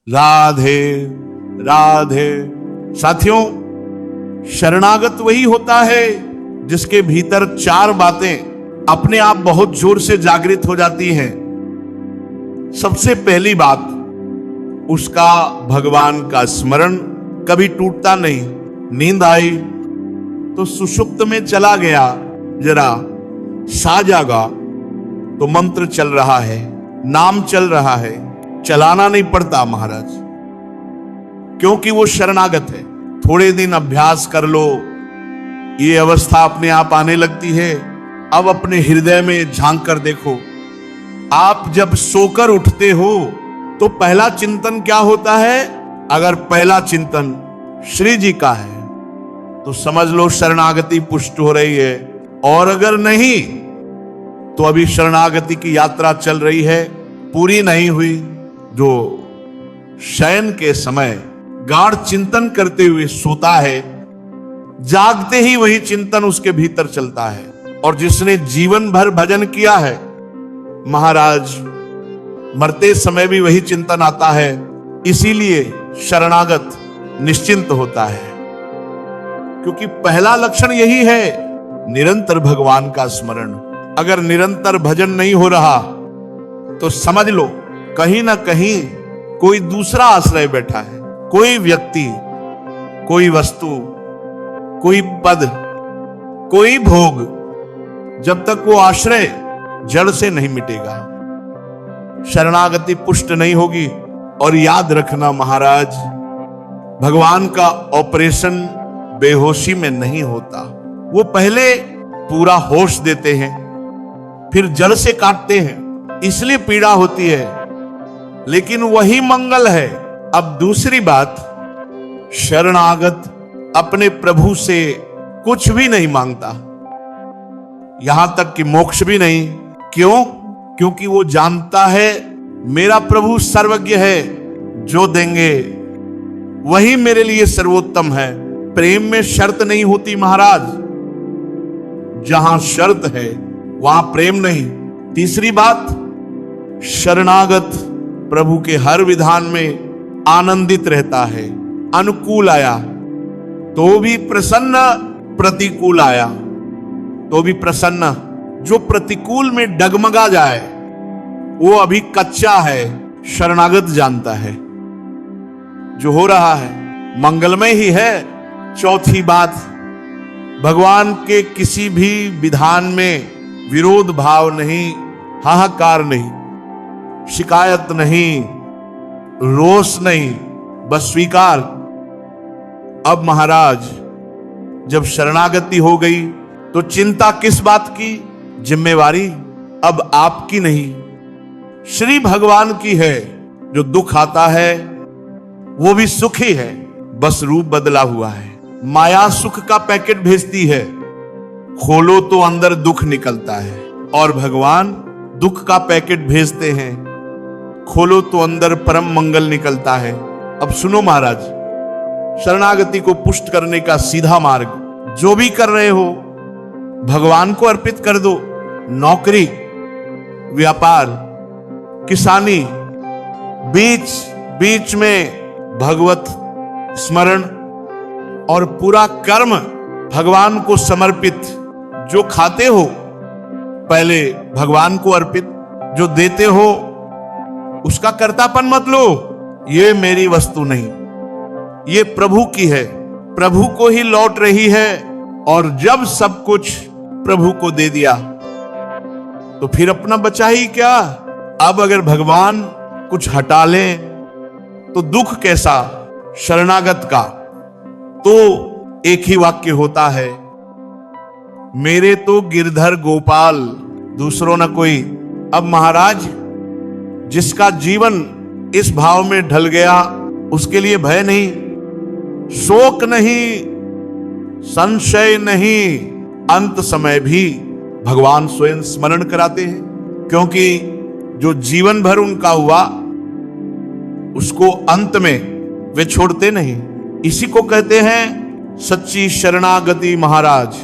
राधे राधे। साथियों, शरणागत वही होता है जिसके भीतर चार बातें अपने आप बहुत जोर से जागृत हो जाती हैं। सबसे पहली बात, उसका भगवान का स्मरण कभी टूटता नहीं। नींद आई तो सुषुप्त में चला गया, जरा सा जागा तो मंत्र चल रहा है, नाम चल रहा है, चलाना नहीं पड़ता महाराज, क्योंकि वो शरणागत है। थोड़े दिन अभ्यास कर लो, ये अवस्था अपने आप आने लगती है। अब अपने हृदय में झांक कर देखो, आप जब सोकर उठते हो तो पहला चिंतन क्या होता है? अगर पहला चिंतन श्री जी का है तो समझ लो शरणागति पुष्ट हो रही है, और अगर नहीं तो अभी शरणागति की यात्रा चल रही है, पूरी नहीं हुई। जो शयन के समय गाढ़ चिंतन करते हुए सोता है, जागते ही वही चिंतन उसके भीतर चलता है। और जिसने जीवन भर भजन किया है महाराज, मरते समय भी वही चिंतन आता है। इसीलिए शरणागत निश्चिंत होता है, क्योंकि पहला लक्षण यही है, निरंतर भगवान का स्मरण। अगर निरंतर भजन नहीं हो रहा तो समझ लो कहीं ना कहीं कोई दूसरा आश्रय बैठा है। कोई व्यक्ति, कोई वस्तु, कोई पद, कोई भोग, जब तक वो आश्रय जड़ से नहीं मिटेगा, शरणागति पुष्ट नहीं होगी। और याद रखना महाराज, भगवान का ऑपरेशन बेहोशी में नहीं होता। वो पहले पूरा होश देते हैं, फिर जड़ से काटते हैं, इसलिए पीड़ा होती है, लेकिन वही मंगल है। अब दूसरी बात, शरणागत अपने प्रभु से कुछ भी नहीं मांगता, यहां तक कि मोक्ष भी नहीं। क्यों? क्योंकि वो जानता है मेरा प्रभु सर्वज्ञ है, जो देंगे वही मेरे लिए सर्वोत्तम है। प्रेम में शर्त नहीं होती महाराज, जहां शर्त है वहां प्रेम नहीं। तीसरी बात, शरणागत प्रभु के हर विधान में आनंदित रहता है। अनुकूल आया तो भी प्रसन्न, प्रतिकूल आया तो भी प्रसन्न। जो प्रतिकूल में डगमगा जाए वो अभी कच्चा है, शरणागत जानता है जो हो रहा है मंगलमय ही है। चौथी बात, भगवान के किसी भी विधान में विरोध भाव नहीं, हाहाकार नहीं, शिकायत नहीं, रोष नहीं, बस स्वीकार। अब महाराज जब शरणागति हो गई तो चिंता किस बात की? जिम्मेवारी अब आपकी नहीं, श्री भगवान की है। जो दुख आता है वो भी सुख ही है, बस रूप बदला हुआ है। माया सुख का पैकेट भेजती है, खोलो तो अंदर दुख निकलता है, और भगवान दुख का पैकेट भेजते हैं, खोलो तो अंदर परम मंगल निकलता है। अब सुनो महाराज, शरणागति को पुष्ट करने का सीधा मार्ग, जो भी कर रहे हो भगवान को अर्पित कर दो। नौकरी, व्यापार, किसानी, बीच बीच में भगवत स्मरण, और पूरा कर्म भगवान को समर्पित। जो खाते हो पहले भगवान को अर्पित, जो देते हो उसका कर्तापन मत लो, ये मेरी वस्तु नहीं, ये प्रभु की है, प्रभु को ही लौट रही है। और जब सब कुछ प्रभु को दे दिया तो फिर अपना बचा ही क्या? अब अगर भगवान कुछ हटा लें तो दुख कैसा शरणागत का? तो एक ही वाक्य होता है, मेरे तो गिरधर गोपाल, दूसरों न कोई। अब महाराज जिसका जीवन इस भाव में ढल गया उसके लिए भय नहीं, शोक नहीं, संशय नहीं, अंत समय भी भगवान स्वयं स्मरण कराते हैं। क्योंकि जो जीवन भर उनका हुआ उसको अंत में वे छोड़ते नहीं। इसी को कहते हैं सच्ची शरणागति महाराज।